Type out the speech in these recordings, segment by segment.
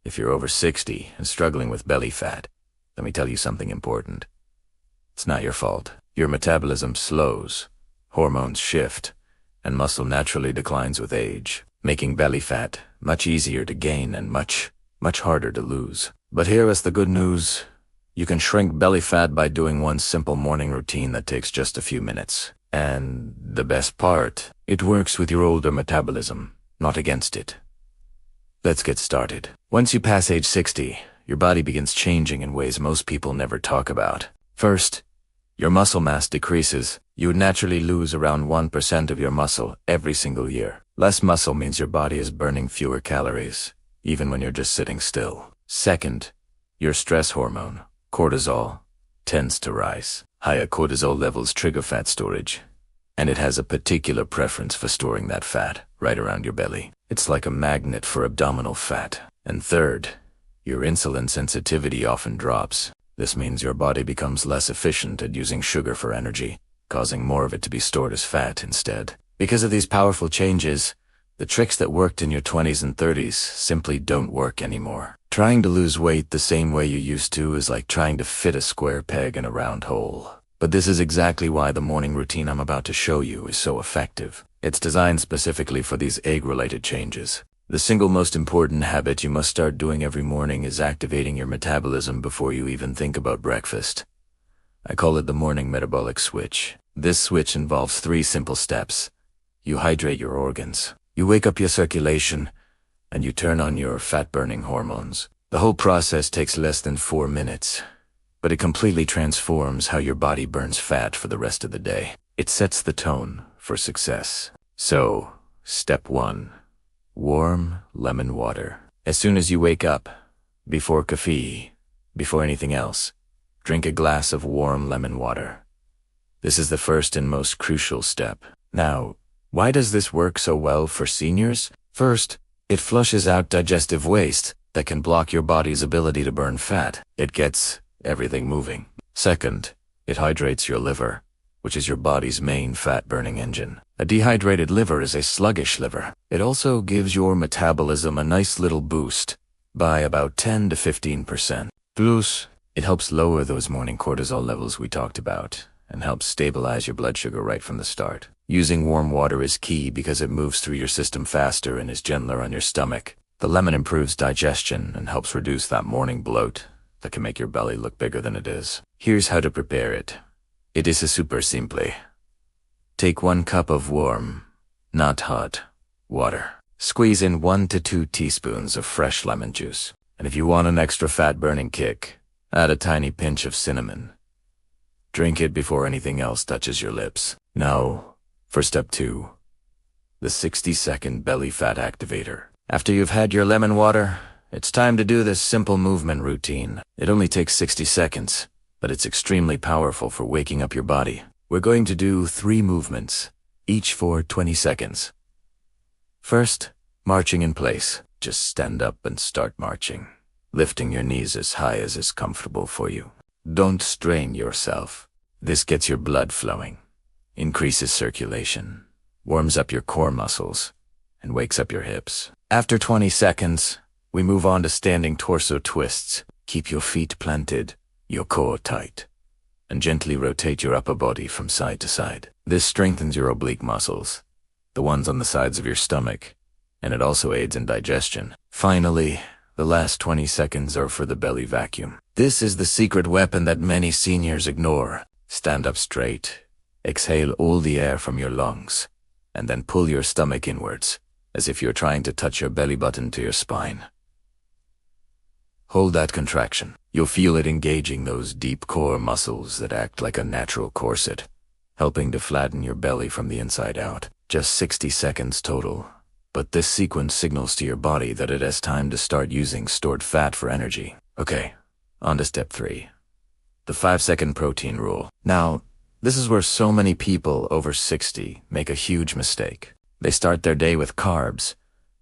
If you're over 60 and struggling with belly fat, let me tell you something important. It's not your fault. Your metabolism slows, hormones shift, and muscle naturally declines with age, making belly fat much easier to gain and much harder to lose. But here is the good news. You can shrink belly fat by doing one simple morning routine that takes just a few minutes. And the best part, it works with your older metabolism, not against it. Let's get started. Once you pass age 60, your body begins changing in ways most people never talk about. First, your muscle mass decreases. You would naturally lose around 1% of your muscle every single year. Less muscle means your body is burning fewer calories, even when you're just sitting still. Second, your stress hormone, cortisol, tends to rise. Higher cortisol levels trigger fat storage, and it has a particular preference for storing that fat right around your belly. It's like a magnet for abdominal fat. And third, your insulin sensitivity often drops. This means your body becomes less efficient at using sugar for energy, causing more of it to be stored as fat instead. Because of these powerful changes, the tricks that worked in your 20s and 30s simply don't work anymore. Trying to lose weight the same way you used to is like trying to fit a square peg in a round hole. But this is exactly why the morning routine I'm about to show you is so effective. It's designed specifically for these egg-related changes. The single most important habit you must start doing every morning is activating your metabolism before you even think about breakfast. I call it the morning metabolic switch. This switch involves 3 simple steps. You hydrate your organs, you wake up your circulation, and you turn on your fat-burning hormones. The whole process takes less than 4 minutes, but it completely transforms how your body burns fat for the rest of the day. It sets the tone for success. So, step 1. Warm lemon water. As soon as you wake up, before coffee, before anything else, drink a glass of warm lemon water. This is the first and most crucial step. Now, why does this work so well for seniors? First, it flushes out digestive waste that can block your body's ability to burn fat. It gets everything moving. Second, it hydrates your liver, which is your body's main fat-burning engine. A dehydrated liver is a sluggish liver. It also gives your metabolism a nice little boost by about 10 to 15%. Plus, it helps lower those morning cortisol levels we talked about and helps stabilize your blood sugar right from the start. Using warm water is key because it moves through your system faster and is gentler on your stomach. The lemon improves digestion and helps reduce that morning bloat that can make your belly look bigger than it is. Here's how to prepare it. It is super simple. Take 1 cup of warm, not hot, water. Squeeze in 1 to 2 teaspoons of fresh lemon juice. And if you want an extra fat-burning kick, add a tiny pinch of cinnamon. Drink it before anything else touches your lips. Now, for step 2, the 60-second belly fat activator. After you've had your lemon water, it's time to do this simple movement routine. It only takes 60 seconds, but it's extremely powerful for waking up your body. We're going to do 3 movements, each for 20 seconds. First, marching in place. Just stand up and start marching, lifting your knees as high as is comfortable for you. Don't strain yourself. This gets your blood flowing, increases circulation, warms up your core muscles, and wakes up your hips. After 20 seconds, we move on to standing torso twists. Keep your feet planted, your core tight, and gently rotate your upper body from side to side. This strengthens your oblique muscles, the ones on the sides of your stomach, and it also aids in digestion. Finally, the last 20 seconds are for the belly vacuum. This is the secret weapon that many seniors ignore. Stand up straight, exhale all the air from your lungs, and then pull your stomach inwards, as if you're trying to touch your belly button to your spine. Hold that contraction. You'll feel it engaging those deep core muscles that act like a natural corset, helping to flatten your belly from the inside out. Just 60 seconds total, but this sequence signals to your body that it has time to start using stored fat for energy. Okay, on to step 3, the 5-second protein rule. Now, this is where so many people over 60 make a huge mistake. They start their day with carbs,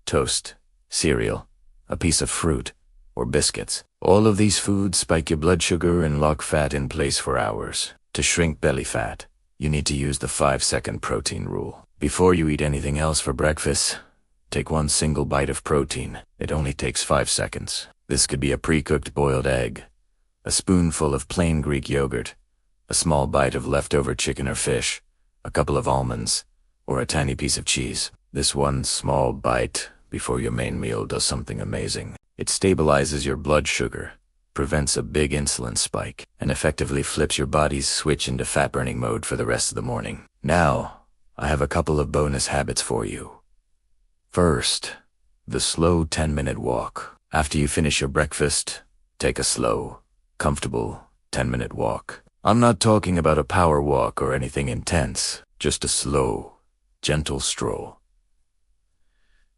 toast, cereal, a piece of fruit, or biscuits. All of these foods spike your blood sugar and lock fat in place for hours. To shrink belly fat, you need to use the 5-second protein rule. Before you eat anything else for breakfast, Take one single bite of protein. It only takes 5 seconds. This could be a pre-cooked boiled egg, a spoonful of plain Greek yogurt, a small bite of leftover chicken or fish, a couple of almonds, or a tiny piece of cheese. This one small bite before your main meal does something amazing. It stabilizes your blood sugar, prevents a big insulin spike, and effectively flips your body's switch into fat-burning mode for the rest of the morning. Now, I have a couple of bonus habits for you. First, the slow 10-minute walk. After you finish your breakfast, take a slow, comfortable 10-minute walk. I'm not talking about a power walk or anything intense, just a slow, gentle stroll.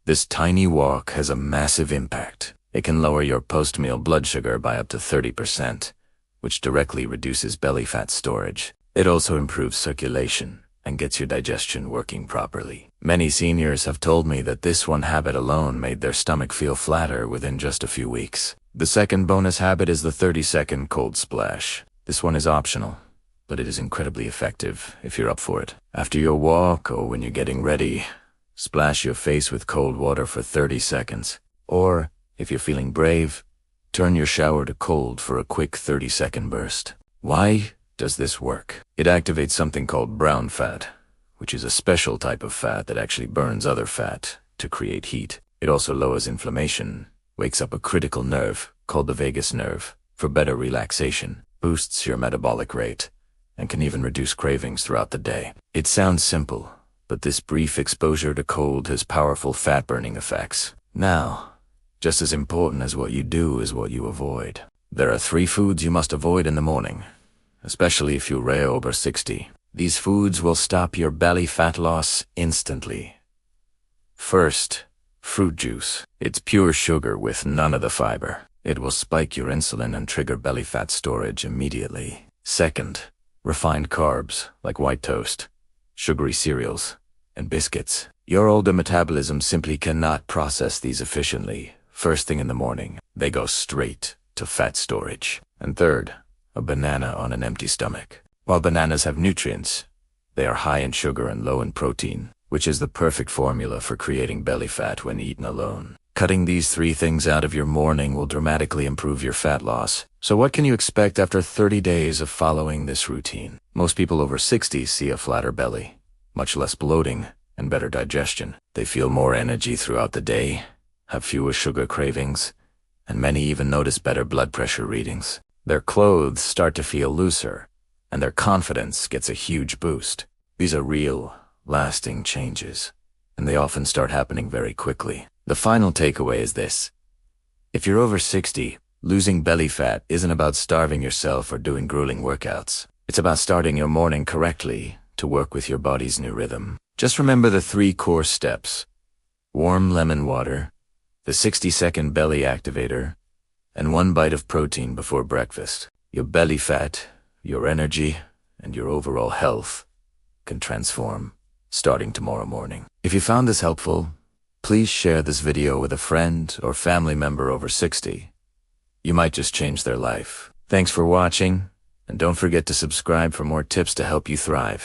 This tiny walk has a massive impact. It can lower your post-meal blood sugar by up to 30%, which directly reduces belly fat storage. It also improves circulation and gets your digestion working properly. Many seniors have told me that this one habit alone made their stomach feel flatter within just a few weeks. The second bonus habit is the 30-second cold splash. This one is optional, but it is incredibly effective if you're up for it. After your walk or when you're getting ready, splash your face with cold water for 30 seconds. Or, if you're feeling brave, turn your shower to cold for a quick 30-second burst. Why does this work? It activates something called brown fat, which is a special type of fat that actually burns other fat to create heat. It also lowers inflammation, wakes up a critical nerve called the vagus nerve for better relaxation, boosts your metabolic rate, and can even reduce cravings throughout the day. It sounds simple, but this brief exposure to cold has powerful fat-burning effects. Now, just as important as what you do is what you avoid. There are 3 foods you must avoid in the morning, especially if you're over 60. These foods will stop your belly fat loss instantly. First, fruit juice. It's pure sugar with none of the fiber. It will spike your insulin and trigger belly fat storage immediately. Second, refined carbs like white toast, sugary cereals, and biscuits. Your older metabolism simply cannot process these efficiently. First thing in the morning, they go straight to fat storage. And third, a banana on an empty stomach. While bananas have nutrients, they are high in sugar and low in protein, which is the perfect formula for creating belly fat when eaten alone. Cutting these 3 things out of your morning will dramatically improve your fat loss. So what can you expect after 30 days of following this routine? Most people over 60 see a flatter belly, much less bloating, and better digestion. They feel more energy throughout the day, have fewer sugar cravings, and many even notice better blood pressure readings. Their clothes start to feel looser, and their confidence gets a huge boost. These are real, lasting changes, and they often start happening very quickly. The final takeaway is this. If you're over 60, losing belly fat isn't about starving yourself or doing grueling workouts. It's about starting your morning correctly to work with your body's new rhythm. Just remember the 3 core steps: warm lemon water, the 60-second belly activator, and 1 bite of protein before breakfast. Your belly fat, your energy, and your overall health can transform starting tomorrow morning. If you found this helpful, please share this video with a friend or family member over 60. You might just change their life. Thanks for watching, and don't forget to subscribe for more tips to help you thrive.